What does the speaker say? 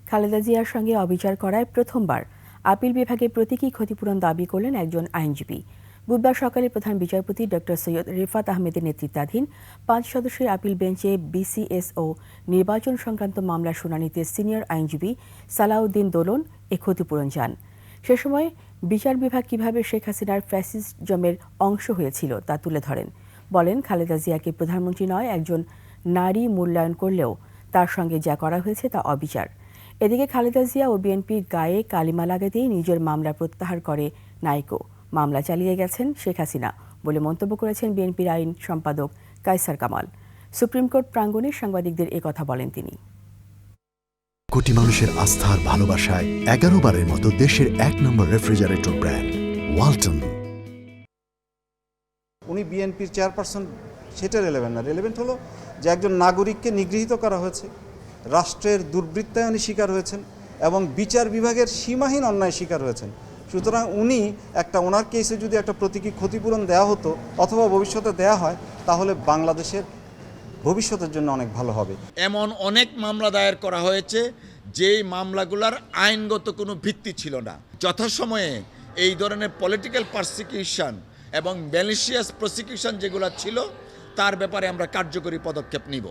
খালেদা জিয়ার সঙ্গে অবিচার করায় প্রথমবার আপিল বিভাগে প্রতীকী ক্ষতিপূরণ দাবি করলেন একজন আইনজীবী। বুধবার সকালে প্রধান বিচারপতি ডক্টর সৈয়দ রিফাত আহমেদের নেতৃত্বাধীন ৫ সদস্যের আপিল বেঞ্চে বিসিএস ও নির্বাচন সংক্রান্ত মামলার শুনানিতে সিনিয়র আইনজীবী সালাউদ্দিন দোলন এ ক্ষতিপূরণ চান। সে সময় বিচার বিভাগ কিভাবে শেখ হাসিনার ফ্যাসিজমের অংশ হয়েছিল তা তুলে ধরেন। বলেন, খালেদা জিয়াকে প্রধানমন্ত্রী নয় একজন নারী মূল্যায়ন করলেও তার সঙ্গে যা করা হয়েছে তা অবিচার। এদিকে খালেদা জিয়া ও বিএনপির গায়ে কালিমা লাগাতেই নিজের মামলা প্রত্যাহার করে নাইকো। মামলা চালিয়ে গেছেন শেখ হাসিনা বলে মন্তব্য করেছেন বিএনপির আইন সম্পাদক কায়সার কামাল। সুপ্রিম কোর্ট প্রাঙ্গণে সাংবাদিকদের একথা বলেন তিনি। কোটি মানুষের আস্থার ভালোবাসায় 11 বারের মতো দেশের 1 নম্বর রেফ্রিজারেটর ব্র্যান্ড ওয়ালটন। উনি বিএনপির চেয়ারপারসন, সেটা রেলেভেন্ট না। রেলেভেন্ট হলো যে একজন নাগরিককে নিগৃহীত করা হয়েছে, রাষ্ট্রের দুর্বৃত্তায়নের শিকার হয়েছেন এবং বিচার বিভাগের সীমাহীন অন্যায় শিকার হয়েছেন। সুতরাং উনি ওনার কেসে যদি একটা প্রতীকী ক্ষতিপূরণ দেওয়া হতো অথবা ভবিষ্যতে দেয়া হয়, তাহলে বাংলাদেশের ভবিষ্যতের জন্য অনেক ভালো হবে। এমন অনেক মামলা দায়ের করা হয়েছে যেই মামলাগুলোর আইনগত কোনো ভিত্তি ছিল না। যথাসময়ে এই ধরনের পলিটিক্যাল পারসিকিউশন এবং ম্যালিশিয়াস প্রসিকিউশন যেগুলো ছিল তার ব্যাপারে আমরা কার্যকরী পদক্ষেপ নিব।